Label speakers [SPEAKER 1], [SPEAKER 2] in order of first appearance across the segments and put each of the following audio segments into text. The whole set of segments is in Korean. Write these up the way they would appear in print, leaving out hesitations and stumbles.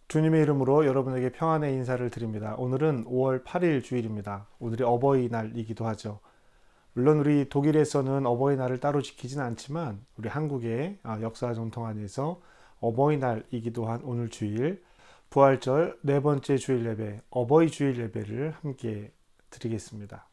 [SPEAKER 1] 주님의 이름으로 여러분에게 평안의 인사를 드립니다. 오늘은 5월 8일 주일입니다. 오늘이 어버이날이기도 하죠. 물론 우리 독일에서는 어버이날을 따로 지키진 않지만 우리 한국의 역사 전통 안에서 어버이날이기도 한 오늘 주일, 부활절 네 번째 주일 예배, 어버이 주일 예배를 함께 드리겠습니다.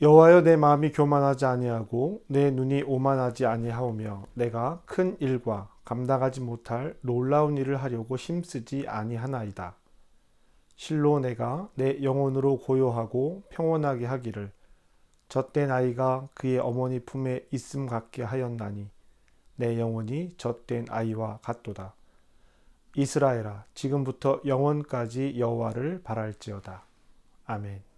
[SPEAKER 1] 여호와여, 내 마음이 교만하지 아니하고 내 눈이 오만하지 아니하오며 내가 큰 일과 감당하지 못할 놀라운 일을 하려고 힘쓰지 아니하나이다. 실로 내가 내 영혼으로 고요하고 평온하게 하기를 젖된 아이가 그의 어머니 품에 있음 같게 하였나니 내 영혼이 젖된 아이와 같도다. 이스라엘아, 지금부터 영원까지 여호와를 바랄지어다. 아멘.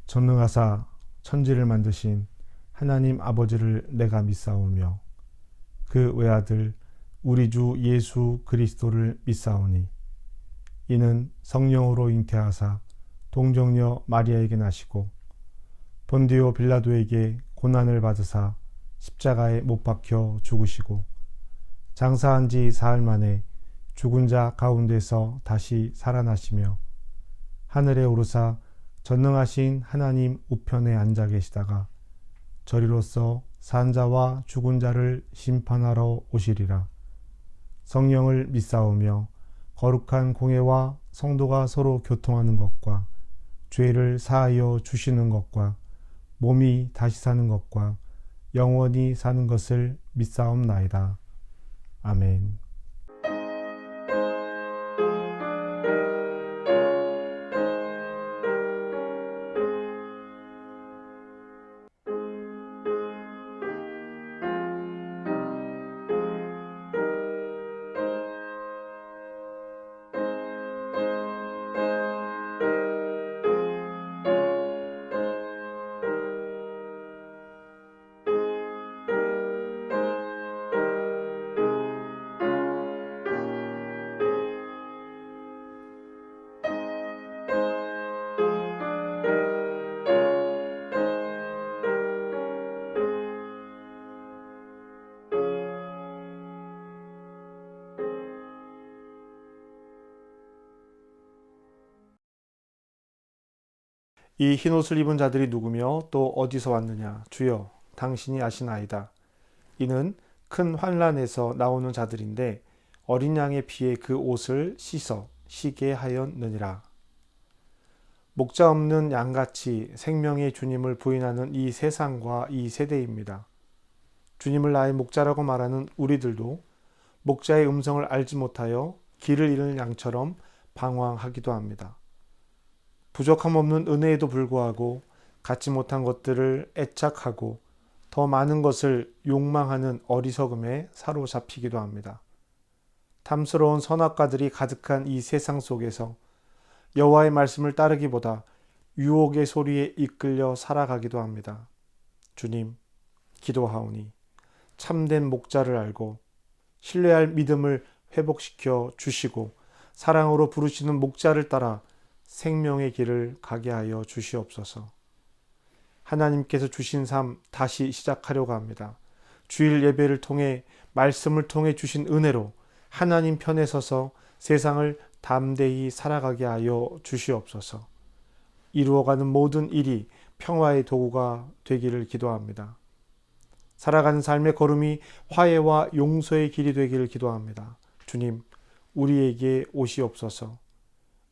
[SPEAKER 1] 전능하사 천지를 만드신 하나님 아버지를 내가 믿사오며 그 외아들 우리 주 예수 그리스도를 믿사오니 이는 성령으로 잉태하사 동정녀 마리아에게 나시고 본디오 빌라도에게 고난을 받으사 십자가에 못 박혀 죽으시고 장사한 지 사흘 만에 죽은 자 가운데서 다시 살아나시며 하늘에 오르사 전능하신 하나님 우편에 앉아 계시다가 저리로서 산 자와 죽은 자를 심판하러 오시리라. 성령을 믿사오며 거룩한 공회와 성도가 서로 교통하는 것과 죄를 사하여 주시는 것과 몸이 다시 사는 것과 영원히 사는 것을 믿사옵나이다. 아멘. 이 흰옷을 입은 자들이 누구며 또 어디서 왔느냐? 주여, 당신이 아시나이다. 이는 큰 환란에서 나오는 자들인데 어린 양의 피에 그 옷을 씻어 쉬게 하였느니라. 목자 없는 양같이 생명의 주님을 부인하는 이 세상과 이 세대입니다. 주님을 나의 목자라고 말하는 우리들도 목자의 음성을 알지 못하여 길을 잃은 양처럼 방황하기도 합니다. 부족함 없는 은혜에도 불구하고 갖지 못한 것들을 애착하고 더 많은 것을 욕망하는 어리석음에 사로잡히기도 합니다. 탐스러운 선악과들이 가득한 이 세상 속에서 여호와의 말씀을 따르기보다 유혹의 소리에 이끌려 살아가기도 합니다. 주님, 기도하오니 참된 목자를 알고 신뢰할 믿음을 회복시켜 주시고 사랑으로 부르시는 목자를 따라 생명의 길을 가게 하여 주시옵소서. 하나님께서 주신 삶 다시 시작하려고 합니다. 주일 예배를 통해 말씀을 통해 주신 은혜로 하나님 편에 서서 세상을 담대히 살아가게 하여 주시옵소서. 이루어가는 모든 일이 평화의 도구가 되기를 기도합니다. 살아가는 삶의 걸음이 화해와 용서의 길이 되기를 기도합니다. 주님, 우리에게 오시옵소서.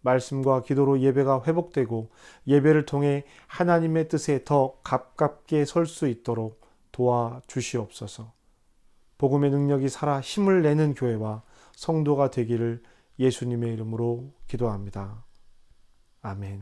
[SPEAKER 1] 말씀과 기도로 예배가 회복되고 예배를 통해 하나님의 뜻에 더 가깝게 설 수 있도록 도와주시옵소서. 복음의 능력이 살아 힘을 내는 교회와 성도가 되기를 예수님의 이름으로 기도합니다. 아멘.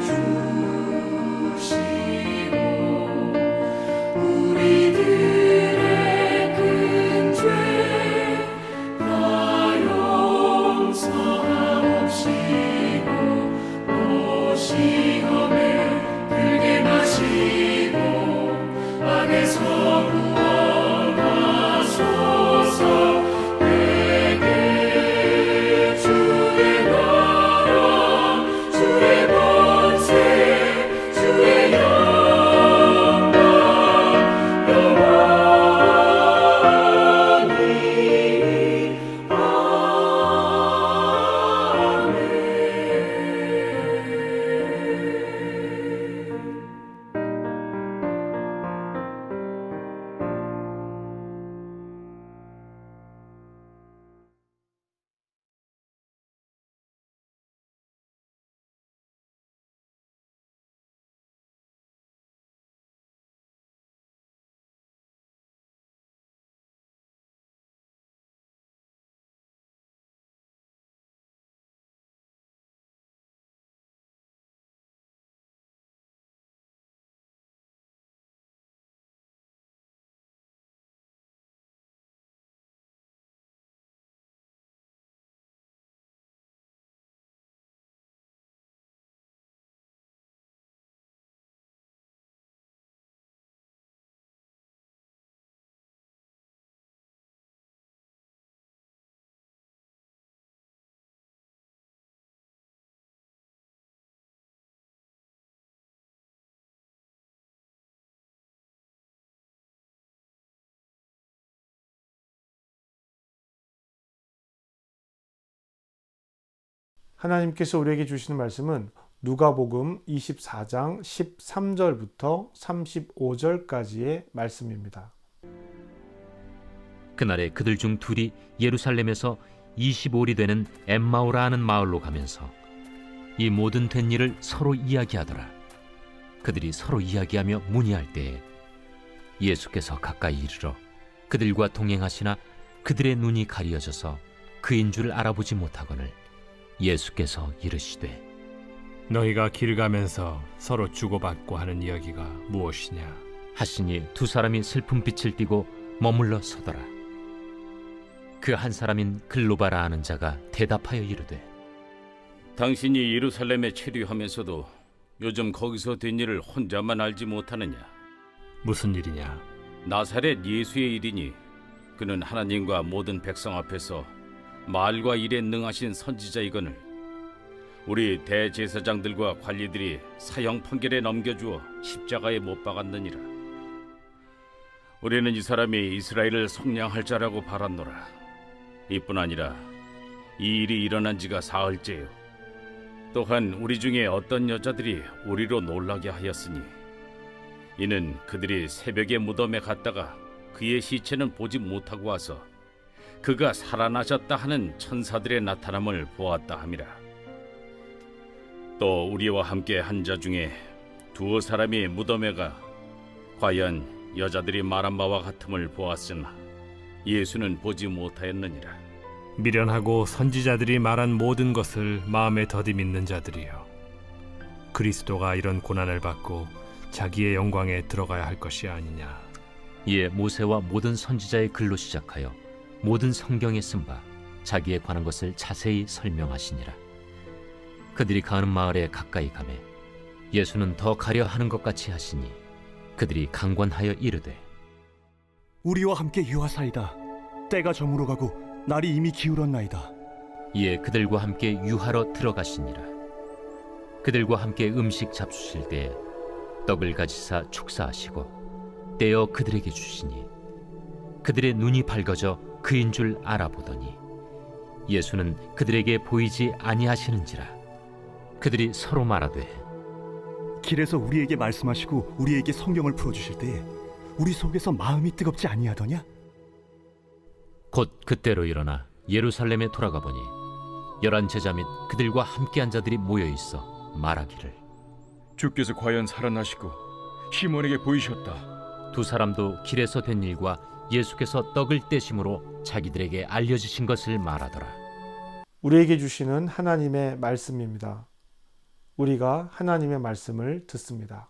[SPEAKER 2] 주
[SPEAKER 1] 하나님께서 우리에게 주시는 말씀은 누가복음 24장 13절부터 35절까지의 말씀입니다.
[SPEAKER 2] 그날에 그들 중 둘이 예루살렘에서 25里되는 엠마오라 하는 마을로 가면서 이 모든 된 일을 서로 이야기하더라. 그들이 서로 이야기하며 문의할 때에 예수께서 가까이 이르러 그들과 동행하시나 그들의 눈이 가리어져서 그인 줄 알아보지 못하거늘 예수께서 이르시되
[SPEAKER 3] 너희가 길 가면서 서로 주고받고 하는 이야기가 무엇이냐
[SPEAKER 2] 하시니 두 사람이 슬픈 빛을 띠고 머물러 서더라. 그 한 사람인 글로바라 하는 자가 대답하여 이르되
[SPEAKER 4] 당신이 예루살렘에 체류하면서도 요즘 거기서 된 일을 혼자만 알지 못하느냐?
[SPEAKER 3] 무슨 일이냐
[SPEAKER 4] 나사렛 예수의 일이니 그는 하나님과 모든 백성 앞에서 말과 일에 능하신 선지자이거늘 우리 대제사장들과 관리들이 사형 판결에 넘겨주어 십자가에 못 박았느니라. 우리는 이 사람이 이스라엘을 속량할 자라고 바랐노라. 이뿐 아니라 이 일이 일어난 지가 사흘째요. 또한 우리 중에 어떤 여자들이 우리로 놀라게 하였으니 이는 그들이 새벽에 무덤에 갔다가 그의 시체는 보지 못하고 와서 그가 살아나셨다 하는 천사들의 나타남을 보았다 함이라. 또 우리와 함께 한 자 중에 두어 사람이 무덤에 가 과연 여자들이 말한 바와 같음을 보았으나 예수는 보지 못하였느니라.
[SPEAKER 3] 미련하고 선지자들이 말한 모든 것을 마음에 더디 믿는 자들이여 그리스도가 이런 고난을 받고 자기의 영광에 들어가야 할 것이 아니냐.
[SPEAKER 2] 이에 모세와 모든 선지자의 글로 시작하여 모든 성경에 쓴 바 자기에 관한 것을 자세히 설명하시니라. 그들이 가는 마을에 가까이 가매 예수는 더 가려 하는 것 같이 하시니 그들이 강권하여 이르되
[SPEAKER 5] 우리와 함께 유하사이다. 때가 저물어 가고 날이 이미 기울었나이다.
[SPEAKER 2] 이에 그들과 함께 유하러 들어가시니라. 그들과 함께 음식 잡수실 때에 떡을 가지사 축사하시고 떼어 그들에게 주시니 그들의 눈이 밝아져 그인 줄 알아보더니 예수는 그들에게 보이지 아니하시는지라. 그들이 서로 말하되
[SPEAKER 5] 길에서 우리에게 말씀하시고 우리에게 성경을 풀어주실 때에 우리 속에서 마음이 뜨겁지 아니하더냐?
[SPEAKER 2] 곧 그때로 일어나 예루살렘에 돌아가 보니 11 제자 및 그들과 함께한 자들이 모여 있어 말하기를
[SPEAKER 6] 주께서 과연 살아나시고 시몬에게 보이셨다.
[SPEAKER 2] 두 사람도 길에서 된 일과 예수께서 떡을 떼심으로 자기들에게 알려주신 것을 말하더라.
[SPEAKER 1] 우리에게 주시는 하나님의 말씀입니다. 우리가 하나님의 말씀을 듣습니다.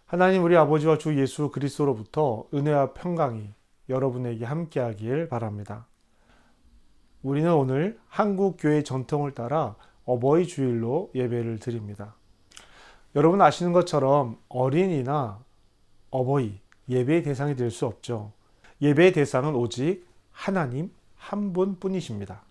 [SPEAKER 1] 하나님 우리 아버지와 주 예수 그리스도로부터 은혜와 평강이 여러분에게 함께하길 바랍니다. 우리는 오늘 한국 교회 전통을 따라 어버이 주일로 예배를 드립니다. 여러분 아시는 것처럼 어린이나 어버이 예배의 대상이 될 수 없죠. 예배의 대상은 오직 하나님 한 분뿐이십니다.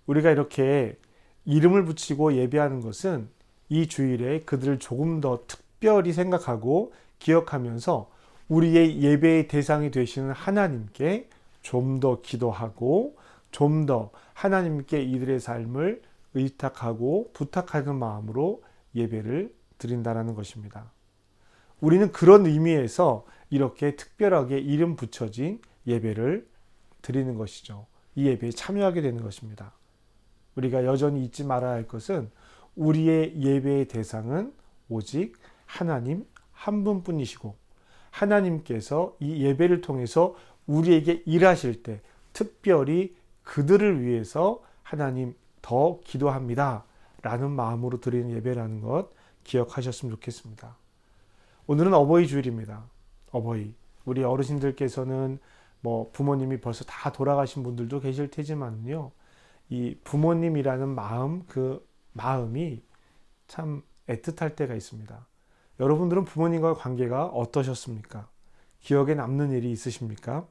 [SPEAKER 1] 우리가 이렇게 이름을 붙이고 예배하는 것은 이 주일에 그들을 조금 더 특별히 생각하고 기억하면서 우리의 예배의 대상이 되시는 하나님께 좀 더 기도하고 좀 더 하나님께 이들의 삶을 의탁하고 부탁하는 마음으로 예배를 드린다는 것입니다. 우리는 그런 의미에서 이렇게 특별하게 이름 붙여진 예배를 드리는 것이죠. 이 예배에 참여하게 되는 것입니다. 우리가 여전히 잊지 말아야 할 것은 우리의 예배의 대상은 오직 하나님 한 분뿐이시고 하나님께서 이 예배를 통해서 우리에게 일하실 때 특별히 그들을 위해서 하나님 더 기도합니다 라는 마음으로 드리는 예배라는 것 기억하셨으면 좋겠습니다. 오늘은 어버이 주일입니다. 어버이. 우리 어르신들께서는 부모님이 벌써 다 돌아가신 분들도 계실 테지만요. 이 부모님이라는 마음, 그 마음이 참 애틋할 때가 있습니다. 여러분들은 부모님과의 관계가 어떠셨습니까? 기억에 남는 일이 있으십니까?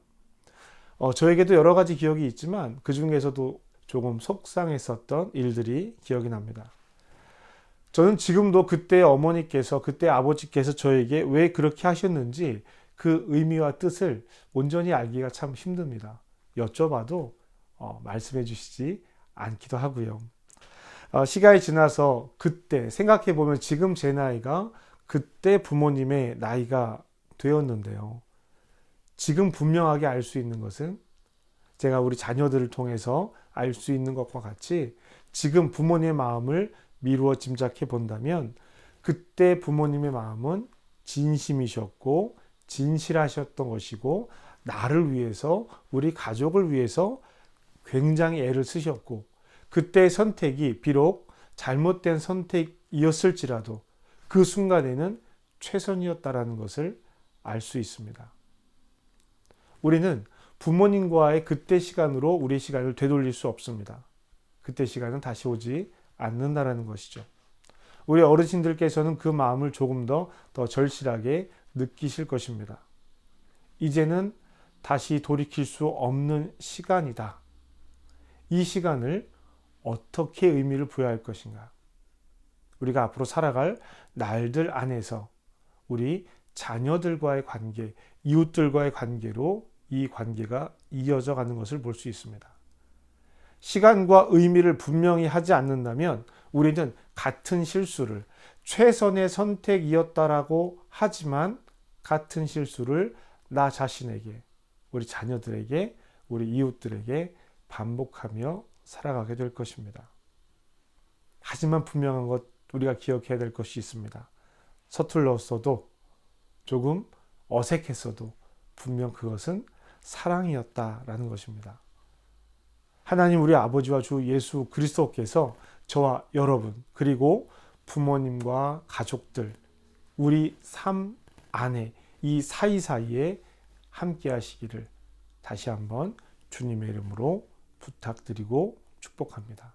[SPEAKER 1] 저에게도 여러 가지 기억이 있지만 그 중에서도 조금 속상했었던 일들이 기억이 납니다. 저는 지금도 그때 어머니께서, 그때 아버지께서 저에게 왜 그렇게 하셨는지 그 의미와 뜻을 온전히 알기가 참 힘듭니다. 여쭤봐도 말씀해 주시지 않기도 하고요. 시간이 지나서 그때 생각해 보면 지금 제 나이가 그때 부모님의 나이가 되었는데요. 지금 분명하게 알 수 있는 것은 제가 우리 자녀들을 통해서 알 수 있는 것과 같이 지금 부모님의 마음을 미루어 짐작해 본다면 그때 부모님의 마음은 진심이셨고 진실하셨던 것이고 나를 위해서, 우리 가족을 위해서 굉장히 애를 쓰셨고 그때의 선택이 비록 잘못된 선택이었을지라도 그 순간에는 최선이었다라는 것을 알 수 있습니다. 우리는 부모님과의 그때 시간으로 우리 시간을 되돌릴 수 없습니다. 그때 시간은 다시 오지 않는다라는 것이죠. 우리 어르신들께서는 그 마음을 조금 더 절실하게 느끼실 것입니다. 이제는 다시 돌이킬 수 없는 시간이다. 이 시간을 어떻게 의미를 부여할 것인가? 우리가 앞으로 살아갈 날들 안에서 우리 자녀들과의 관계, 이웃들과의 관계로 이 관계가 이어져 가는 것을 볼 수 있습니다. 시간과 의미를 분명히 하지 않는다면 우리는 같은 실수를, 최선의 선택이었다라고 하지만 같은 실수를 나 자신에게, 우리 자녀들에게, 우리 이웃들에게 반복하며 살아가게 될 것입니다. 하지만 분명한 것, 우리가 기억해야 될 것이 있습니다. 서툴렀어도, 조금 어색했어도 분명 그것은 사랑이었다라는 것입니다. 하나님 우리 아버지와 주 예수 그리스도께서 저와 여러분 그리고 부모님과 가족들, 우리 삶 안에 이 사이사이에 함께 하시기를 다시 한번 주님의 이름으로 부탁드리고 축복합니다.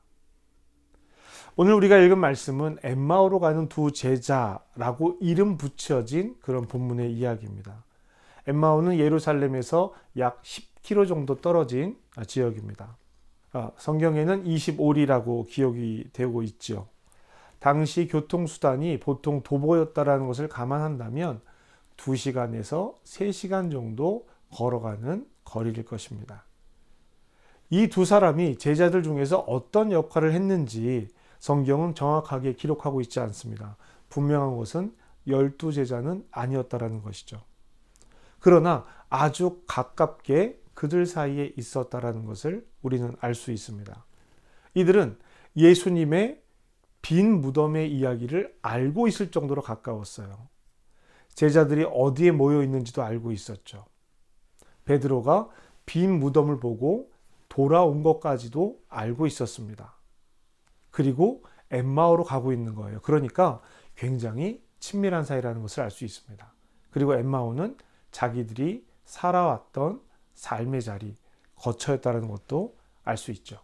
[SPEAKER 1] 오늘 우리가 읽은 말씀은 엠마오로 가는 두 제자라고 이름 붙여진 그런 본문의 이야기입니다. 엠마오는 예루살렘에서 약 10km 정도 떨어진 지역입니다. 성경에는 25리라고 기록이 되고 있죠. 당시 교통수단이 보통 도보였다는 것을 감안한다면 2시간에서 3시간 정도 걸어가는 거리일 것입니다. 이 두 사람이 제자들 중에서 어떤 역할을 했는지 성경은 정확하게 기록하고 있지 않습니다. 분명한 것은 12제자는 아니었다라는 것이죠. 그러나 아주 가깝게 그들 사이에 있었다라는 것을 우리는 알 수 있습니다. 이들은 예수님의 빈 무덤의 이야기를 알고 있을 정도로 가까웠어요. 제자들이 어디에 모여 있는지도 알고 있었죠. 베드로가 빈 무덤을 보고 돌아온 것까지도 알고 있었습니다. 그리고 엠마오로 가고 있는 거예요. 그러니까 굉장히 친밀한 사이라는 것을 알 수 있습니다. 그리고 엠마오는 자기들이 살아왔던 삶의 자리, 거처였다는 것도 알 수 있죠.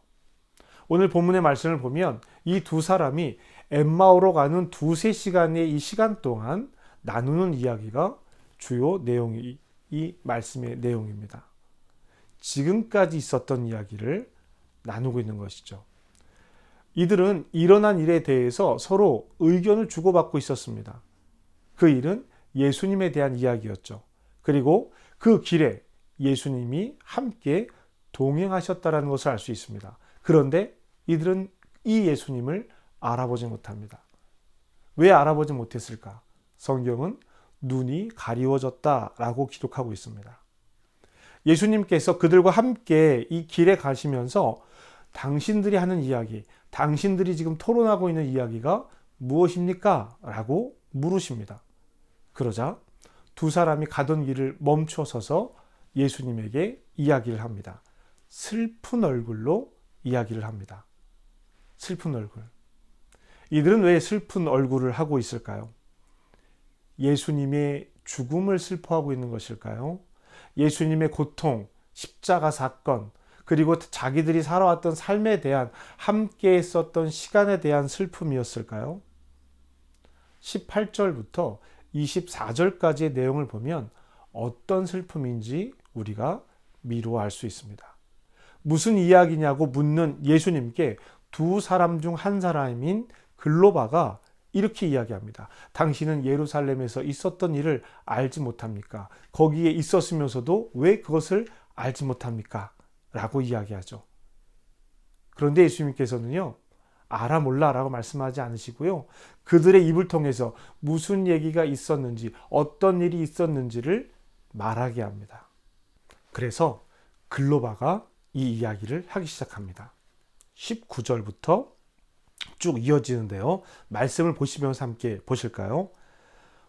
[SPEAKER 1] 오늘 본문의 말씀을 보면 이 두 사람이 엠마오로 가는 2-3시간의 이 시간 동안 나누는 이야기가 주요 내용이 이 말씀의 내용입니다. 지금까지 있었던 이야기를 나누고 있는 것이죠. 이들은 일어난 일에 대해서 서로 의견을 주고받고 있었습니다. 그 일은 예수님에 대한 이야기였죠. 그리고 그 길에 예수님이 함께 동행하셨다는 것을 알 수 있습니다. 그런데 이들은 이 예수님을 알아보지 못합니다. 왜 알아보지 못했을까? 성경은 눈이 가리워졌다라고 기록하고 있습니다. 예수님께서 그들과 함께 이 길에 가시면서 당신들이 하는 이야기, 당신들이 지금 토론하고 있는 이야기가 무엇입니까? 라고 물으십니다. 그러자 두 사람이 가던 길을 멈춰 서서 예수님에게 이야기를 합니다. 슬픈 얼굴로 이야기를 합니다. 슬픈 얼굴. 이들은 왜 슬픈 얼굴을 하고 있을까요? 예수님의 죽음을 슬퍼하고 있는 것일까요? 예수님의 고통, 십자가 사건, 그리고 자기들이 살아왔던 삶에 대한, 함께 했었던 시간에 대한 슬픔이었을까요? 18절부터 24절까지의 내용을 보면 어떤 슬픔인지 우리가 미루어 알 수 있습니다. 무슨 이야기냐고 묻는 예수님께 두 사람 중 한 사람인 글로바가 이렇게 이야기합니다. 당신은 예루살렘에서 있었던 일을 알지 못합니까? 거기에 있었으면서도 왜 그것을 알지 못합니까? 라고 이야기하죠. 그런데 예수님께서는요, 알아 몰라 라고 말씀하지 않으시고요, 그들의 입을 통해서 무슨 얘기가 있었는지, 어떤 일이 있었는지를 말하게 합니다. 그래서 글로바가 이 이야기를 하기 시작합니다. 19절부터 쭉 이어지는데요. 말씀을 보시면서 함께 보실까요?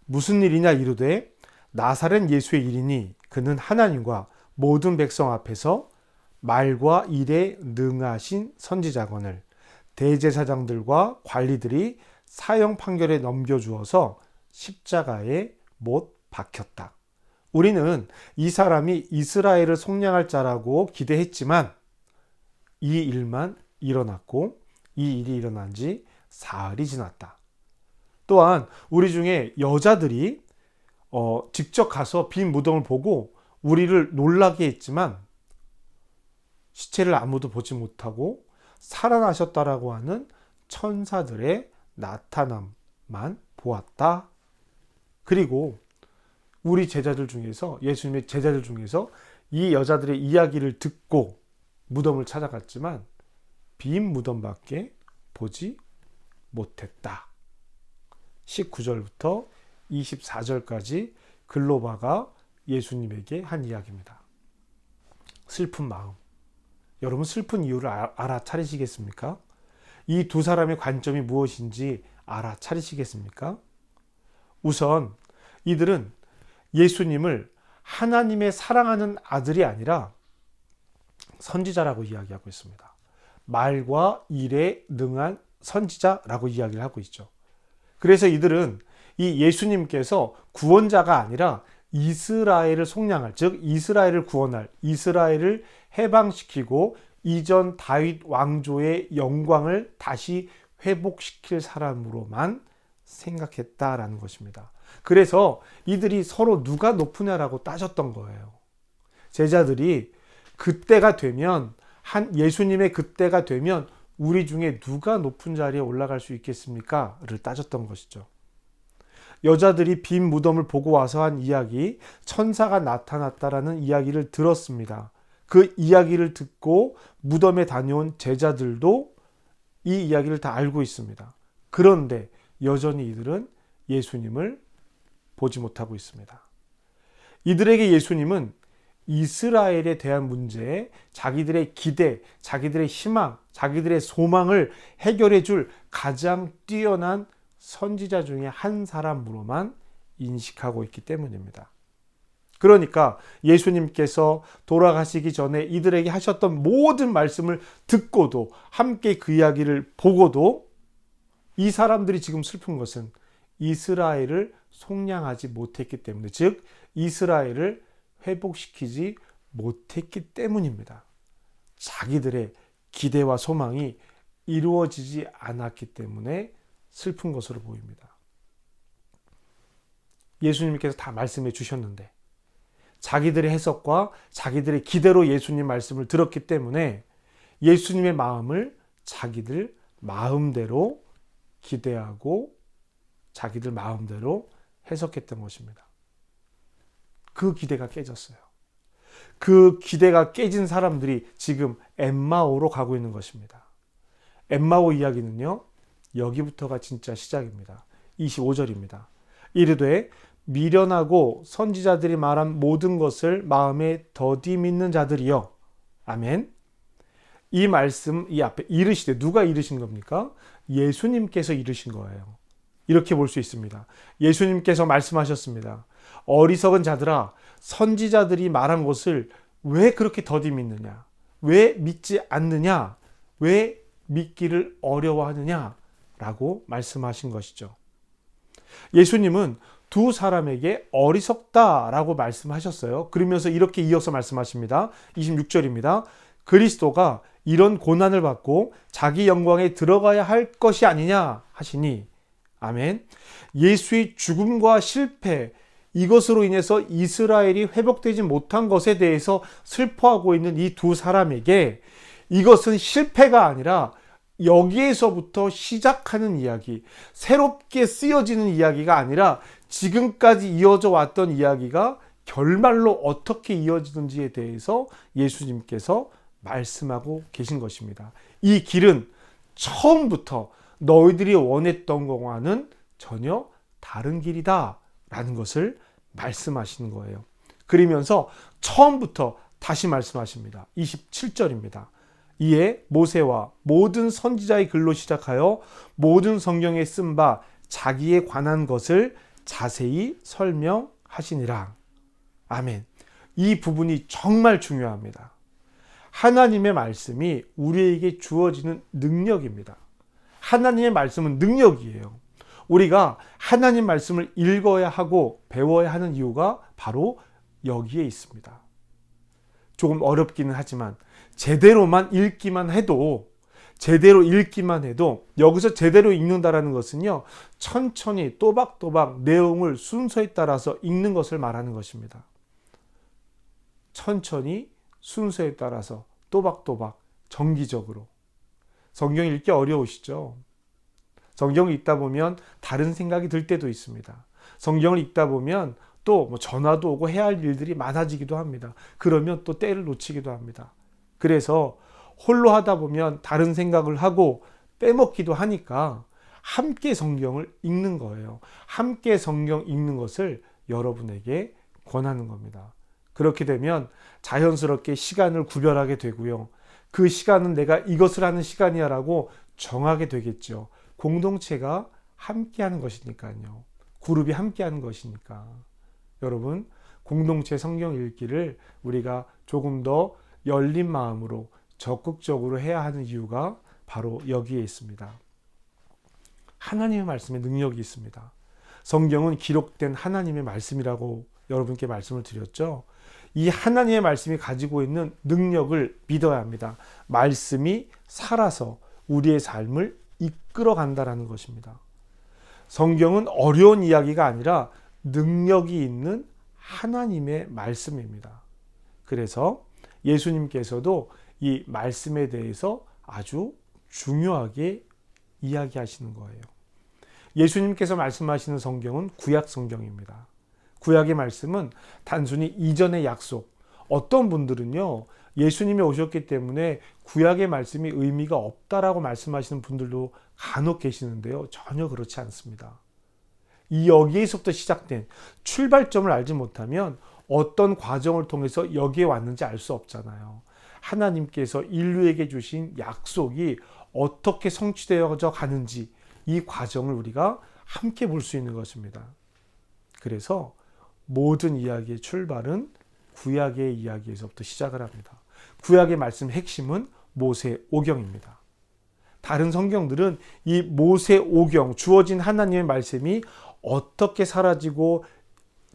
[SPEAKER 1] 무슨 일이냐 이르되 나사렛 예수의 일이니 그는 하나님과 모든 백성 앞에서 말과 일에 능하신 선지자거늘 대제사장들과 관리들이 사형 판결에 넘겨주어서 십자가에 못 박혔다. 우리는 이 사람이 이스라엘을 속량할 자라고 기대했지만 이 일만 일어났고 이 일이 일어난 지 사흘이 지났다. 또한 우리 중에 여자들이 직접 가서 빈 무덤을 보고 우리를 놀라게 했지만 시체를 아무도 보지 못하고 살아나셨다라고 하는 천사들의 나타남만 보았다. 그리고 우리 제자들 중에서, 예수님의 제자들 중에서 이 여자들의 이야기를 듣고 무덤을 찾아갔지만 빈 무덤밖에 보지 못했다. 19절부터 24절까지 글로바가 예수님에게 한 이야기입니다. 슬픈 마음. 여러분, 슬픈 이유를 알아차리시겠습니까? 이 두 사람의 관점이 무엇인지 알아차리시겠습니까? 우선 이들은 예수님을 하나님의 사랑하는 아들이 아니라 선지자라고 이야기하고 있습니다. 말과 일에 능한 선지자라고 이야기를 하고 있죠. 그래서 이들은 이 예수님께서 구원자가 아니라 이스라엘을 속량할, 즉 이스라엘을 구원할, 이스라엘을 해방시키고 이전 다윗 왕조의 영광을 다시 회복시킬 사람으로만 생각했다라는 것입니다. 그래서 이들이 서로 누가 높으냐라고 따졌던 거예요. 제자들이 그때가 되면, 예수님의 그때가 되면 우리 중에 누가 높은 자리에 올라갈 수 있겠습니까? 를 따졌던 것이죠. 여자들이 빈 무덤을 보고 와서 한 이야기, 천사가 나타났다라는 이야기를 들었습니다. 그 이야기를 듣고 무덤에 다녀온 제자들도 이 이야기를 다 알고 있습니다. 그런데 여전히 이들은 예수님을 보지 못하고 있습니다. 이들에게 예수님은 이스라엘에 대한 문제에 자기들의 기대, 자기들의 희망, 자기들의 소망을 해결해 줄 가장 뛰어난 선지자 중에 한 사람으로만 인식하고 있기 때문입니다. 그러니까 예수님께서 돌아가시기 전에 이들에게 하셨던 모든 말씀을 듣고도, 함께 그 이야기를 보고도 이 사람들이 지금 슬픈 것은 이스라엘을 속량하지 못했기 때문에, 즉 이스라엘을 회복시키지 못했기 때문입니다. 자기들의 기대와 소망이 이루어지지 않았기 때문에 슬픈 것으로 보입니다. 예수님께서 다 말씀해 주셨는데 자기들의 해석과 자기들의 기대로 예수님 말씀을 들었기 때문에 예수님의 마음을 자기들 마음대로 기대하고 자기들 마음대로 해석했던 것입니다. 그 기대가 깨졌어요. 그 기대가 깨진 사람들이 지금 엠마오로 가고 있는 것입니다. 엠마오 이야기는요, 여기부터가 진짜 시작입니다. 25절입니다. 이르되 미련하고 선지자들이 말한 모든 것을 마음에 더디 믿는 자들이여. 아멘. 이 말씀, 이 앞에 이르시되, 누가 이르신 겁니까? 예수님께서 이르신 거예요. 이렇게 볼 수 있습니다. 예수님께서 말씀하셨습니다. 어리석은 자들아, 선지자들이 말한 것을 왜 그렇게 더디 믿느냐? 왜 믿지 않느냐? 왜 믿기를 어려워하느냐? 라고 말씀하신 것이죠. 예수님은 두 사람에게 어리석다라고 말씀하셨어요. 그러면서 이렇게 이어서 말씀하십니다. 26절입니다. 그리스도가 이런 고난을 받고 자기 영광에 들어가야 할 것이 아니냐 하시니, 아멘. 예수의 죽음과 실패, 이것으로 인해서 이스라엘이 회복되지 못한 것에 대해서 슬퍼하고 있는 이 두 사람에게 이것은 실패가 아니라 여기에서부터 시작하는 이야기, 새롭게 쓰여지는 이야기가 아니라 지금까지 이어져 왔던 이야기가 결말로 어떻게 이어지는지에 대해서 예수님께서 말씀하고 계신 것입니다. 이 길은 처음부터 너희들이 원했던 것과는 전혀 다른 길이다 라는 것을 말씀하시는 거예요. 그러면서 처음부터 다시 말씀하십니다. 27절입니다. 이에 모세와 모든 선지자의 글로 시작하여 모든 성경에 쓴 바 자기에 관한 것을 자세히 설명하시니라. 아멘. 이 부분이 정말 중요합니다. 하나님의 말씀이 우리에게 주어지는 능력입니다. 하나님의 말씀은 능력이에요. 우리가 하나님 말씀을 읽어야 하고 배워야 하는 이유가 바로 여기에 있습니다. 조금 어렵기는 하지만 제대로 읽기만 해도 여기서 제대로 읽는다라는 것은요, 천천히 또박또박 내용을 순서에 따라서 읽는 것을 말하는 것입니다. 천천히 순서에 따라서 또박또박 정기적으로. 성경 읽기 어려우시죠? 성경을 읽다 보면 다른 생각이 들 때도 있습니다. 성경을 읽다 보면 또 전화도 오고 해야 할 일들이 많아지기도 합니다. 그러면 또 때를 놓치기도 합니다. 그래서 홀로 하다 보면 다른 생각을 하고 빼먹기도 하니까 함께 성경을 읽는 거예요. 함께 성경 읽는 것을 여러분에게 권하는 겁니다. 그렇게 되면 자연스럽게 시간을 구별하게 되고요. 그 시간은 내가 이것을 하는 시간이야 라고 정하게 되겠죠. 공동체가 함께 하는 것이니까요. 그룹이 함께 하는 것이니까. 여러분, 공동체 성경 읽기를 우리가 조금 더 열린 마음으로 적극적으로 해야 하는 이유가 바로 여기에 있습니다. 하나님의 말씀에 능력이 있습니다. 성경은 기록된 하나님의 말씀이라고 여러분께 말씀을 드렸죠. 이 하나님의 말씀이 가지고 있는 능력을 믿어야 합니다. 말씀이 살아서 우리의 삶을 이끌어 간다라는 것입니다. 성경은 어려운 이야기가 아니라 능력이 있는 하나님의 말씀입니다. 그래서 예수님께서도 이 말씀에 대해서 아주 중요하게 이야기하시는 거예요. 예수님께서 말씀하시는 성경은 구약 성경입니다. 구약의 말씀은 단순히 이전의 약속. 어떤 분들은요, 예수님이 오셨기 때문에 구약의 말씀이 의미가 없다라고 말씀하시는 분들도 간혹 계시는데요. 전혀 그렇지 않습니다. 이 여기에서부터 시작된 출발점을 알지 못하면 어떤 과정을 통해서 여기에 왔는지 알 수 없잖아요. 하나님께서 인류에게 주신 약속이 어떻게 성취되어져 가는지 이 과정을 우리가 함께 볼 수 있는 것입니다. 그래서 모든 이야기의 출발은 구약의 이야기에서부터 시작을 합니다. 구약의 말씀 핵심은 모세오경입니다. 다른 성경들은 이 모세오경, 주어진 하나님의 말씀이 어떻게 사라지고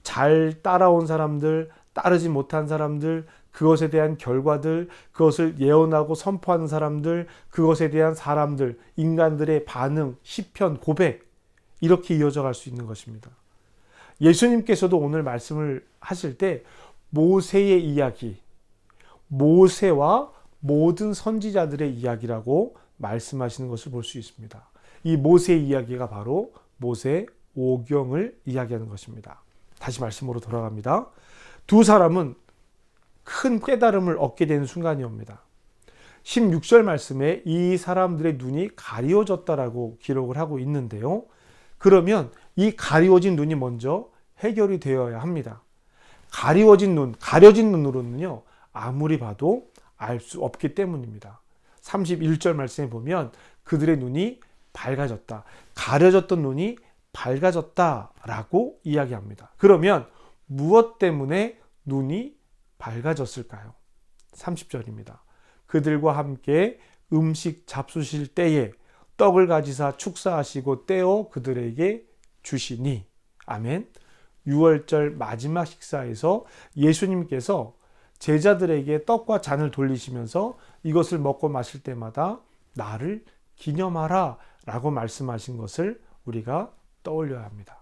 [SPEAKER 1] 잘 따라온 사람들, 따르지 못한 사람들, 그것에 대한 결과들, 그것을 예언하고 선포하는 사람들, 그것에 대한 사람들, 인간들의 반응, 시편, 고백, 이렇게 이어져 갈 수 있는 것입니다. 예수님께서도 오늘 말씀을 하실 때 모세의 이야기, 모세와 모든 선지자들의 이야기라고 말씀하시는 것을 볼 수 있습니다. 이 모세의 이야기가 바로 모세오경을 이야기하는 것입니다. 다시 말씀으로 돌아갑니다. 두 사람은 큰 깨달음을 얻게 되는 순간이 옵니다. 16절 말씀에 이 사람들의 눈이 가리워졌다라고 기록을 하고 있는데요. 그러면 이 가리워진 눈이 먼저 해결이 되어야 합니다. 가려진 눈으로는요, 아무리 봐도 알 수 없기 때문입니다. 31절 말씀에 보면 그들의 눈이 밝아졌다. 가려졌던 눈이 밝아졌다라고 이야기합니다. 그러면 무엇 때문에 눈이 밝아졌을까요? 30절입니다. 그들과 함께 음식 잡수실 때에 떡을 가지사 축사하시고 떼어 그들에게 주시니. 아멘. 6월절 마지막 식사에서 예수님께서 제자들에게 떡과 잔을 돌리시면서 이것을 먹고 마실 때마다 나를 기념하라 라고 말씀하신 것을 우리가 떠올려야 합니다.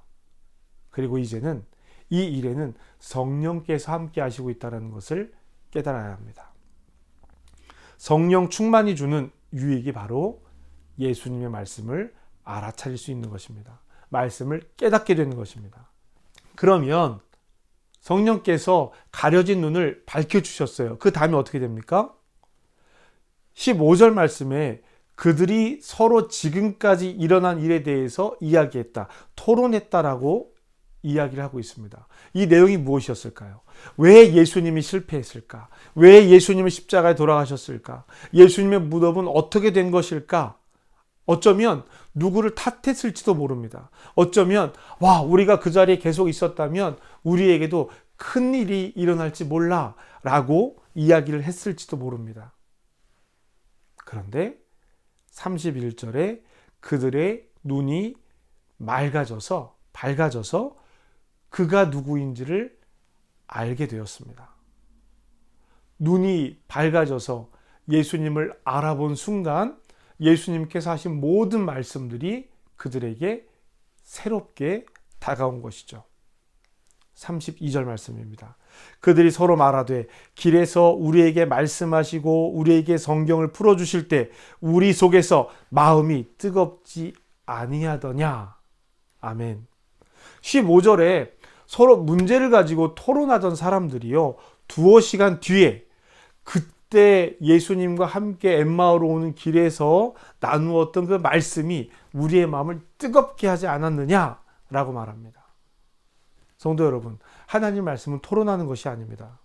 [SPEAKER 1] 그리고 이제는 이 일에는 성령께서 함께 하시고 있다는 것을 깨달아야 합니다. 성령 충만이 주는 유익이 바로 예수님의 말씀을 알아차릴 수 있는 것입니다. 말씀을 깨닫게 되는 것입니다. 그러면 성령께서 가려진 눈을 밝혀주셨어요. 그 다음에 어떻게 됩니까? 15절 말씀에 그들이 서로 지금까지 일어난 일에 대해서 이야기했다, 토론했다라고 이야기를 하고 있습니다. 이 내용이 무엇이었을까요? 왜 예수님이 실패했을까? 왜 예수님이 십자가에 돌아가셨을까? 예수님의 무덤은 어떻게 된 것일까? 어쩌면 누구를 탓했을지도 모릅니다. 어쩌면 우리가 그 자리에 계속 있었다면 우리에게도 큰 일이 일어날지 몰라 라고 이야기를 했을지도 모릅니다. 그런데 31절에 그들의 눈이 밝아져서 그가 누구인지를 알게 되었습니다. 눈이 밝아져서 예수님을 알아본 순간 예수님께서 하신 모든 말씀들이 그들에게 새롭게 다가온 것이죠. 32절 말씀입니다. 그들이 서로 말하되 길에서 우리에게 말씀하시고 우리에게 성경을 풀어주실 때 우리 속에서 마음이 뜨겁지 아니하더냐. 아멘. 15절에 서로 문제를 가지고 토론하던 사람들이요, 두어 시간 뒤에 그때 예수님과 함께 엠마오로 오는 길에서 나누었던 그 말씀이 우리의 마음을 뜨겁게 하지 않았느냐라고 말합니다. 성도 여러분, 하나님 말씀은 토론하는 것이 아닙니다.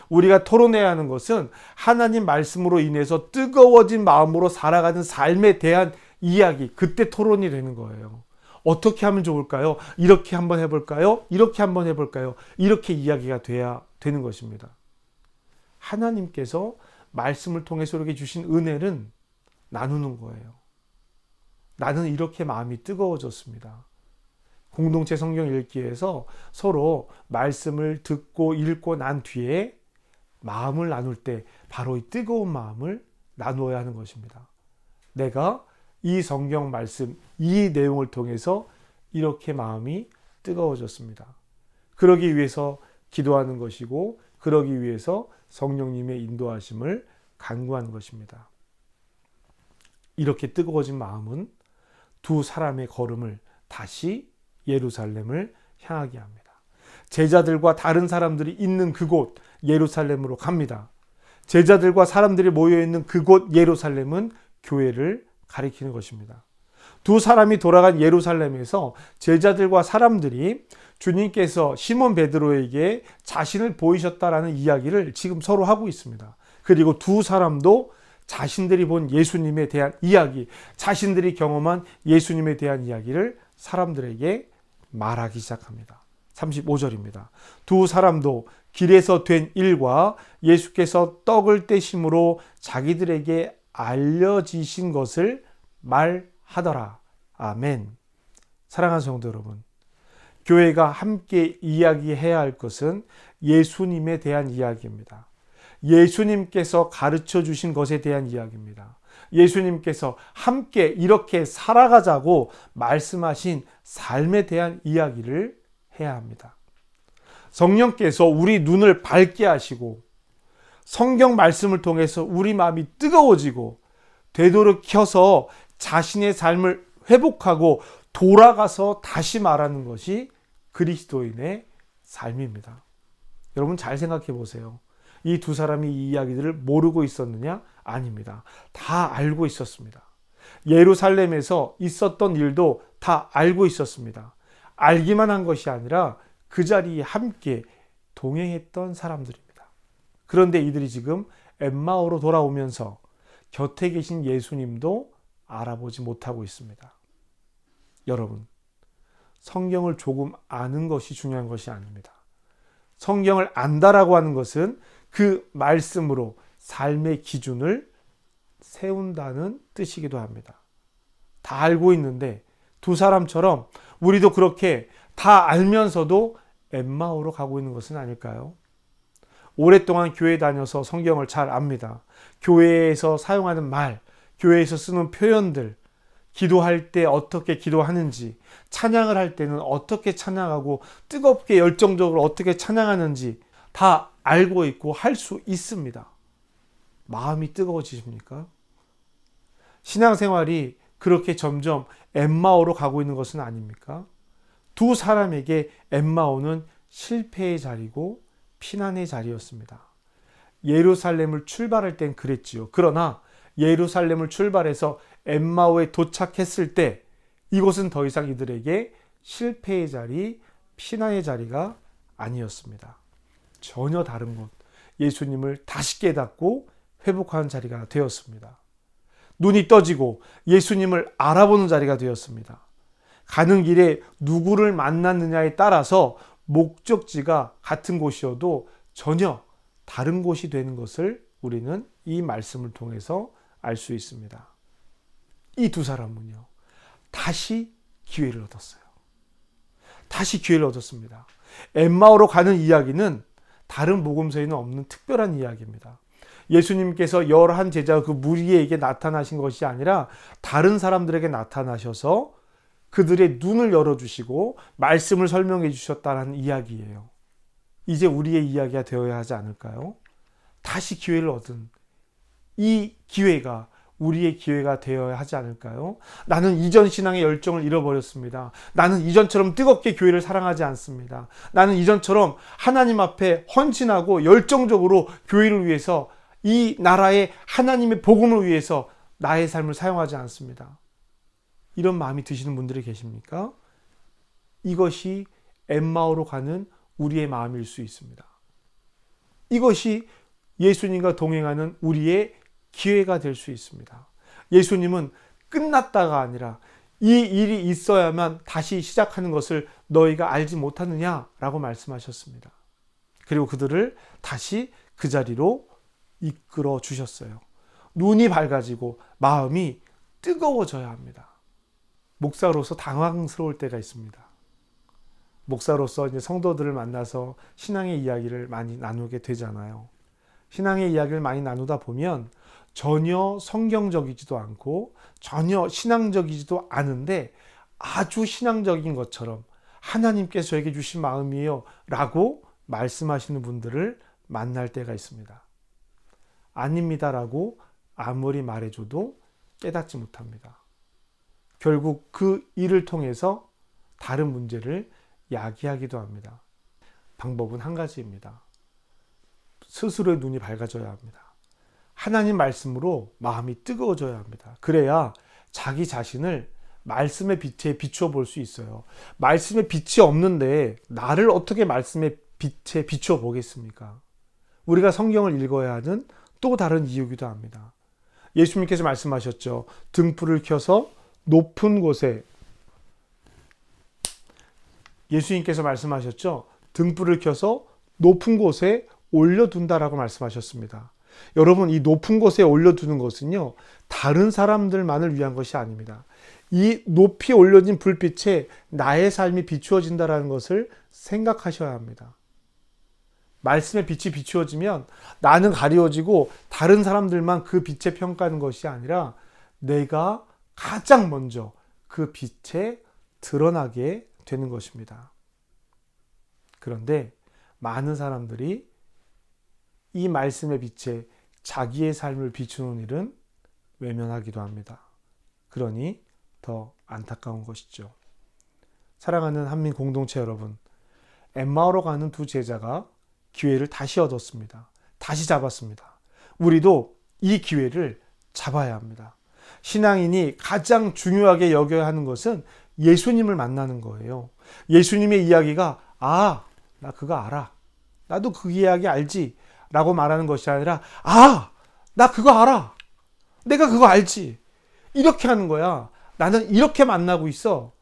[SPEAKER 1] 우리가 토론해야 하는 것은 하나님 말씀으로 인해서 뜨거워진 마음으로 살아가는 삶에 대한 이야기, 그때 토론이 되는 거예요. 어떻게 하면 좋을까요? 이렇게 한번 해볼까요? 이렇게 한번 해볼까요? 이렇게 이야기가 돼야 되는 것입니다. 하나님께서 말씀을 통해서 우리에게 주신 은혜는 나누는 거예요. 나는 이렇게 마음이 뜨거워졌습니다. 공동체 성경 읽기에서 서로 말씀을 듣고 읽고 난 뒤에 마음을 나눌 때 바로 이 뜨거운 마음을 나누어야 하는 것입니다. 내가 이 성경 말씀, 이 내용을 통해서 이렇게 마음이 뜨거워졌습니다. 그러기 위해서 기도하는 것이고, 그러기 위해서 성령님의 인도하심을 간구하는 것입니다. 이렇게 뜨거워진 마음은 두 사람의 걸음을 다시 예루살렘을 향하게 합니다. 제자들과 다른 사람들이 있는 그곳 예루살렘으로 갑니다. 제자들과 사람들이 모여있는 그곳 예루살렘은 교회를 가리키는 것입니다. 두 사람이 돌아간 예루살렘에서 제자들과 사람들이 주님께서 시몬 베드로에게 자신을 보이셨다라는 이야기를 지금 서로 하고 있습니다. 그리고 두 사람도 자신들이 본 예수님에 대한 이야기, 자신들이 경험한 예수님에 대한 이야기를 사람들에게 말하기 시작합니다. 35절입니다. 두 사람도 길에서 된 일과 예수께서 떡을 떼심으로 자기들에게 알려지신 것을 말하더라. 아멘. 사랑하는 성도 여러분, 교회가 함께 이야기해야 할 것은 예수님에 대한 이야기입니다. 예수님께서 가르쳐 주신 것에 대한 이야기입니다. 예수님께서 함께 이렇게 살아가자고 말씀하신 삶에 대한 이야기를 해야 합니다. 성령께서 우리 눈을 밝게 하시고 성경 말씀을 통해서 우리 마음이 뜨거워지고 되도록여서 자신의 삶을 회복하고 돌아가서 다시 말하는 것이 그리스도인의 삶입니다. 여러분 잘 생각해 보세요. 이 두 사람이 이 이야기들을 모르고 있었느냐? 아닙니다. 다 알고 있었습니다. 예루살렘에서 있었던 일도 다 알고 있었습니다. 알기만 한 것이 아니라 그 자리에 함께 동행했던 사람들입니다. 그런데 이들이 지금 엠마오로 돌아오면서 곁에 계신 예수님도 알아보지 못하고 있습니다. 여러분, 성경을 조금 아는 것이 중요한 것이 아닙니다. 성경을 안다라고 하는 것은 그 말씀으로 삶의 기준을 세운다는 뜻이기도 합니다. 다 알고 있는데 두 사람처럼 우리도 그렇게 다 알면서도 엠마오로 가고 있는 것은 아닐까요? 오랫동안 교회 다녀서 성경을 잘 압니다. 교회에서 사용하는 말, 교회에서 쓰는 표현들, 기도할 때 어떻게 기도하는지, 찬양을 할 때는 어떻게 찬양하고 뜨겁게 열정적으로 어떻게 찬양하는지 다 알고 있고 할 수 있습니다. 마음이 뜨거워지십니까? 신앙생활이 그렇게 점점 엠마오로 가고 있는 것은 아닙니까? 두 사람에게 엠마오는 실패의 자리고 피난의 자리였습니다. 예루살렘을 출발할 땐 그랬지요. 그러나 예루살렘을 출발해서 엠마오에 도착했을 때 이곳은 더 이상 이들에게 실패의 자리, 피난의 자리가 아니었습니다. 전혀 다른 곳, 예수님을 다시 깨닫고 회복하는 자리가 되었습니다. 눈이 떠지고 예수님을 알아보는 자리가 되었습니다. 가는 길에 누구를 만났느냐에 따라서 목적지가 같은 곳이어도 전혀 다른 곳이 되는 것을 우리는 이 말씀을 통해서 알 수 있습니다. 이 두 사람은요, 다시 기회를 얻었어요. 다시 기회를 얻었습니다. 엠마오로 가는 이야기는 다른 복음서에는 없는 특별한 이야기입니다. 예수님께서 11 제자 그 무리에게 나타나신 것이 아니라 다른 사람들에게 나타나셔서 그들의 눈을 열어주시고 말씀을 설명해 주셨다는 이야기예요. 이제 우리의 이야기가 되어야 하지 않을까요? 다시 기회를 얻은 이 기회가 우리의 기회가 되어야 하지 않을까요? 나는 이전 신앙의 열정을 잃어버렸습니다. 나는 이전처럼 뜨겁게 교회를 사랑하지 않습니다. 나는 이전처럼 하나님 앞에 헌신하고 열정적으로 교회를 위해서 이 나라의 하나님의 복음을 위해서 나의 삶을 사용하지 않습니다. 이런 마음이 드시는 분들이 계십니까? 이것이 엠마오로 가는 우리의 마음일 수 있습니다. 이것이 예수님과 동행하는 우리의 기회가 될 수 있습니다. 예수님은 끝났다가 아니라 이 일이 있어야만 다시 시작하는 것을 너희가 알지 못하느냐라고 말씀하셨습니다. 그리고 그들을 다시 그 자리로 이끌어 주셨어요. 눈이 밝아지고 마음이 뜨거워져야 합니다. 목사로서 당황스러울 때가 있습니다. 목사로서 이제 성도들을 만나서 신앙의 이야기를 많이 나누게 되잖아요. 신앙의 이야기를 많이 나누다 보면 전혀 성경적이지도 않고 전혀 신앙적이지도 않은데 아주 신앙적인 것처럼 하나님께서 저에게 주신 마음이에요 라고 말씀하시는 분들을 만날 때가 있습니다. 아닙니다라고 아무리 말해줘도 깨닫지 못합니다. 결국 그 일을 통해서 다른 문제를 야기하기도 합니다. 방법은 한 가지입니다. 스스로의 눈이 밝아져야 합니다. 하나님 말씀으로 마음이 뜨거워져야 합니다. 그래야 자기 자신을 말씀의 빛에 비추어 볼 수 있어요. 말씀의 빛이 없는데 나를 어떻게 말씀의 빛에 비추어 보겠습니까? 우리가 성경을 읽어야 하는 또 다른 이유기도 합니다. 예수님께서 말씀하셨죠. 등불을 켜서 높은 곳에 예수님께서 말씀하셨죠. 등불을 켜서 높은 곳에 올려둔다라고 말씀하셨습니다. 여러분, 이 높은 곳에 올려두는 것은요, 다른 사람들만을 위한 것이 아닙니다. 이 높이 올려진 불빛에 나의 삶이 비추어진다는 것을 생각하셔야 합니다. 말씀의 빛이 비추어지면 나는 가리워지고 다른 사람들만 그 빛에 평가하는 것이 아니라 내가 가장 먼저 그 빛에 드러나게 되는 것입니다. 그런데 많은 사람들이 이 말씀의 빛에 자기의 삶을 비추는 일은 외면하기도 합니다. 그러니 더 안타까운 것이죠. 사랑하는 한민 공동체 여러분, 엠마오로 가는 두 제자가 기회를 다시 얻었습니다. 다시 잡았습니다. 우리도 이 기회를 잡아야 합니다. 신앙인이 가장 중요하게 여겨야 하는 것은 예수님을 만나는 거예요. 예수님의 이야기가 나 그거 알아. 나도 그 이야기 알지. 라고 말하는 것이 아니라 나 그거 알아. 내가 그거 알지. 이렇게 하는 거야. 나는 이렇게 만나고 있어.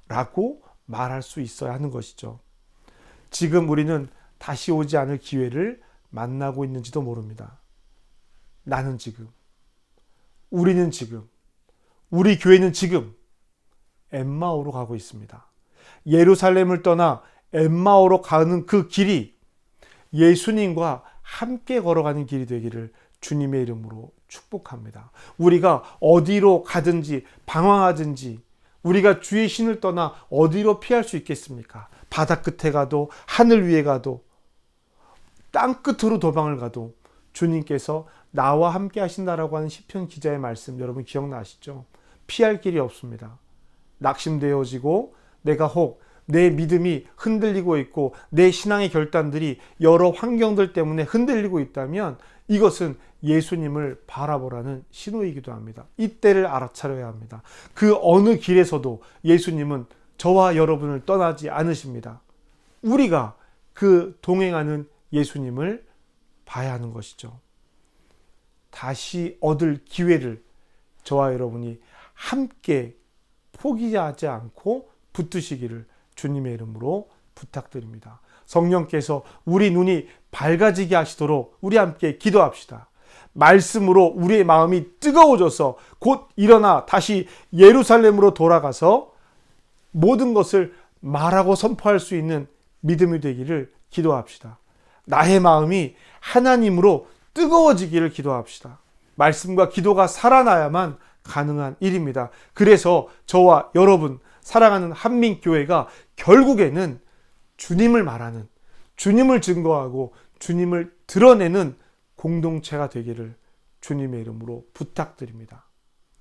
[SPEAKER 1] 라고 말할 수 있어야 하는 것이죠. 지금 우리는 다시 오지 않을 기회를 만나고 있는지도 모릅니다. 나는 지금, 우리는 지금, 우리 교회는 지금 엠마오로 가고 있습니다. 예루살렘을 떠나 엠마오로 가는 그 길이 예수님과 함께 걸어가는 길이 되기를 주님의 이름으로 축복합니다. 우리가 어디로 가든지 방황하든지 우리가 주의 신을 떠나 어디로 피할 수 있겠습니까? 바다 끝에 가도 하늘 위에 가도 땅 끝으로 도망을 가도 주님께서 나와 함께 하신다라고 하는 시편 기자의 말씀 여러분 기억나시죠? 피할 길이 없습니다. 낙심되어지고 내가 혹 내 믿음이 흔들리고 있고 내 신앙의 결단들이 여러 환경들 때문에 흔들리고 있다면 이것은 예수님을 바라보라는 신호이기도 합니다. 이때를 알아차려야 합니다. 그 어느 길에서도 예수님은 저와 여러분을 떠나지 않으십니다. 우리가 그 동행하는 예수님을 봐야 하는 것이죠. 다시 얻을 기회를 저와 여러분이 함께 포기하지 않고 붙드시기를 주님의 이름으로 부탁드립니다. 성령께서 우리 눈이 밝아지게 하시도록 우리 함께 기도합시다. 말씀으로 우리의 마음이 뜨거워져서 곧 일어나 다시 예루살렘으로 돌아가서 모든 것을 말하고 선포할 수 있는 믿음이 되기를 기도합시다. 나의 마음이 하나님으로 뜨거워지기를 기도합시다. 말씀과 기도가 살아나야만 가능한 일입니다. 그래서 저와 여러분 사랑하는 한민교회가 결국에는 주님을 말하는, 주님을 증거하고 주님을 드러내는 공동체가 되기를 주님의 이름으로 부탁드립니다.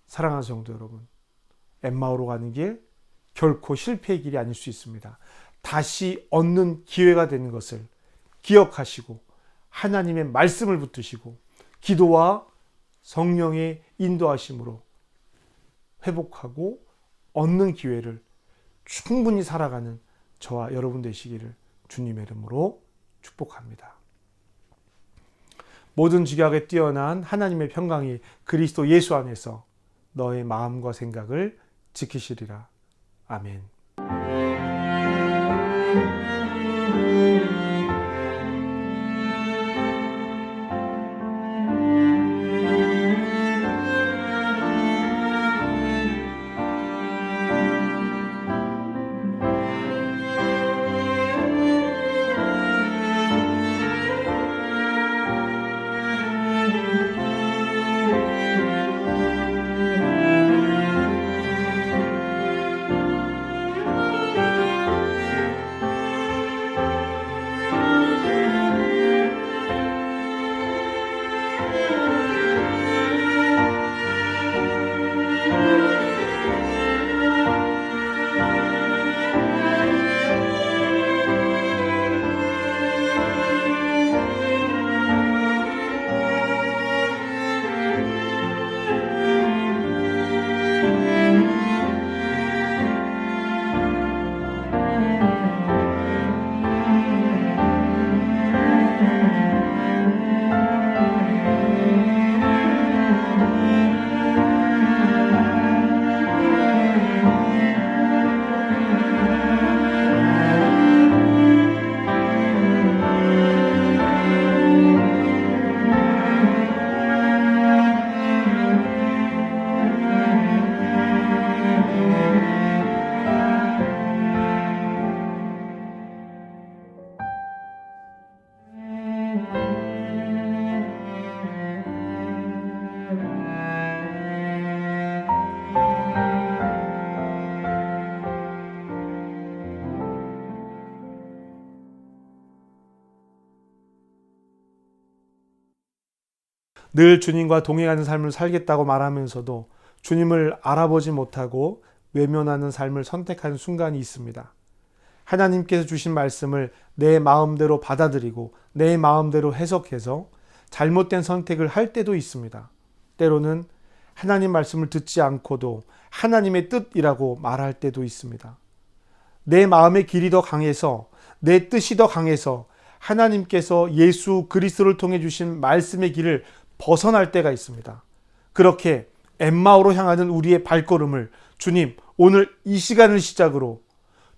[SPEAKER 1] 사랑하는 성도 여러분, 엠마오로 가는 길 결코 실패의 길이 아닐 수 있습니다. 다시 얻는 기회가 되는 것을 기억하시고 하나님의 말씀을 붙드시고 기도와 성령의 인도하심으로 회복하고 얻는 기회를 충분히 살아가는 저와 여러분 되시기를 주님의 이름으로 축복합니다. 모든 지각에 뛰어난 하나님의 평강이 그리스도 예수 안에서 너의 마음과 생각을 지키시리라. 아멘. 늘 주님과 동행하는 삶을 살겠다고 말하면서도 주님을 알아보지 못하고 외면하는 삶을 선택하는 순간이 있습니다. 하나님께서 주신 말씀을 내 마음대로 받아들이고 내 마음대로 해석해서 잘못된 선택을 할 때도 있습니다. 때로는 하나님 말씀을 듣지 않고도 하나님의 뜻이라고 말할 때도 있습니다. 내 마음의 길이 더 강해서 내 뜻이 더 강해서 하나님께서 예수 그리스도를 통해 주신 말씀의 길을 벗어날 때가 있습니다. 그렇게 엠마오로 향하는 우리의 발걸음을 주님 오늘 이 시간을 시작으로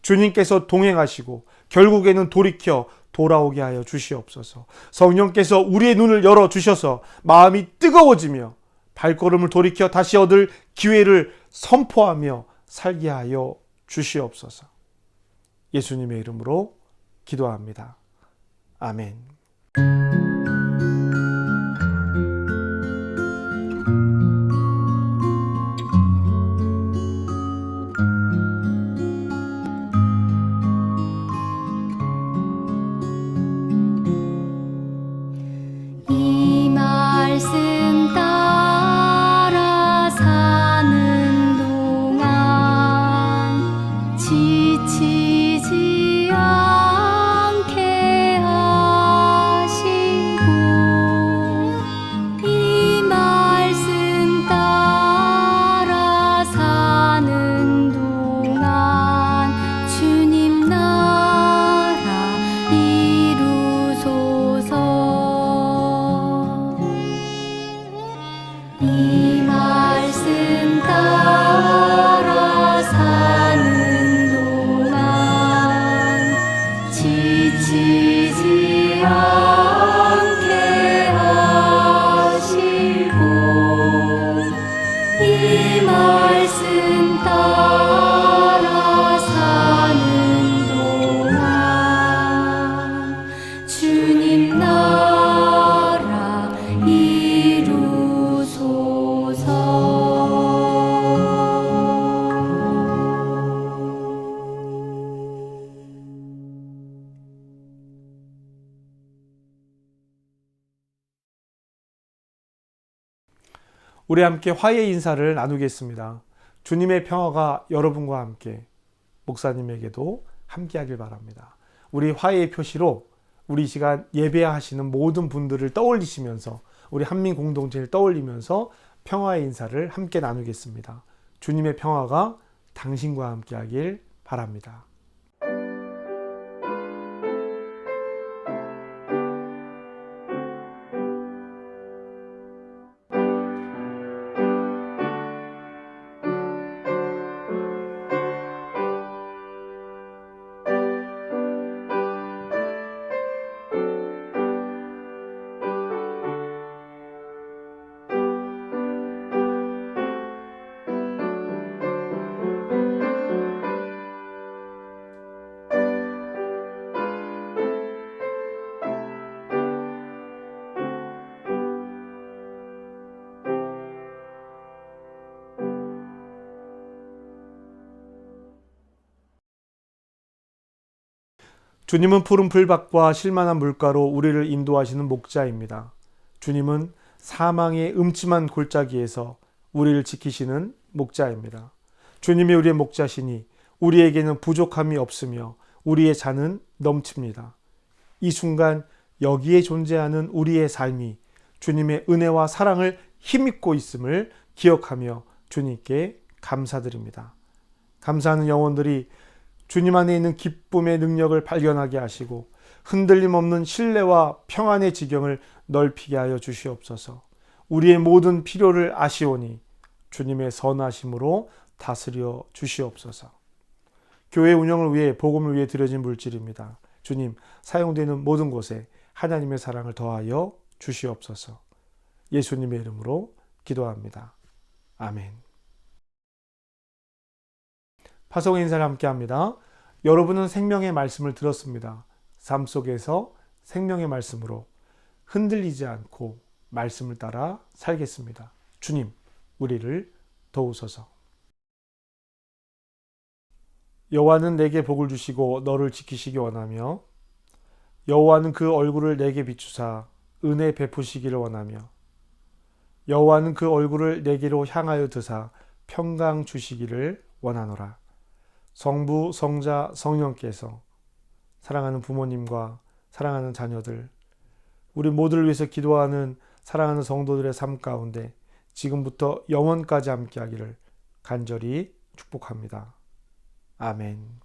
[SPEAKER 1] 주님께서 동행하시고 결국에는 돌이켜 돌아오게 하여 주시옵소서. 성령께서 우리의 눈을 열어 주셔서 마음이 뜨거워지며 발걸음을 돌이켜 다시 얻을 기회를 선포하며 살게 하여 주시옵소서. 예수님의 이름으로 기도합니다. 아멘.
[SPEAKER 7] 이 말씀 따라 사는 동안 지치지 않게 하시고 이 말씀 따라 사는 동안 주님 나라
[SPEAKER 1] 우리 함께 화해 인사를 나누겠습니다. 주님의 평화가 여러분과 함께, 목사님에게도 함께하길 바랍니다. 우리 화해의 표시로 우리 시간 예배하시는 모든 분들을 떠올리시면서, 우리 한민 공동체를 떠올리면서 평화의 인사를 함께 나누겠습니다. 주님의 평화가 당신과 함께하길 바랍니다. 주님은 푸른 풀밭과 실만한 물가로 우리를 인도하시는 목자입니다. 주님은 사망의 음침한 골짜기에서 우리를 지키시는 목자입니다. 주님이 우리의 목자시니 우리에게는 부족함이 없으며 우리의 잔은 넘칩니다. 이 순간 여기에 존재하는 우리의 삶이 주님의 은혜와 사랑을 힘입고 있음을 기억하며 주님께 감사드립니다. 감사하는 영혼들이 주님 안에 있는 기쁨의 능력을 발견하게 하시고 흔들림 없는 신뢰와 평안의 지경을 넓히게 하여 주시옵소서. 우리의 모든 필요를 아시오니 주님의 선하심으로 다스려 주시옵소서. 교회 운영을 위해, 복음을 위해 드려진 물질입니다. 주님, 사용되는 모든 곳에 하나님의 사랑을 더하여 주시옵소서. 예수님의 이름으로 기도합니다. 아멘. 파송 인사를 함께 합니다. 여러분은 생명의 말씀을 들었습니다. 삶 속에서 생명의 말씀으로 흔들리지 않고 말씀을 따라 살겠습니다. 주님, 우리를 도우소서. 여호와는 내게 복을 주시고 너를 지키시기 원하며 여호와는 그 얼굴을 내게 비추사 은혜 베푸시기를 원하며 여호와는 그 얼굴을 내게로 향하여 드사 평강 주시기를 원하노라. 성부, 성자, 성령께서 사랑하는 부모님과 사랑하는 자녀들, 우리 모두를 위해서 기도하는 사랑하는 성도들의 삶 가운데 지금부터 영원까지 함께하기를 간절히 축복합니다. 아멘.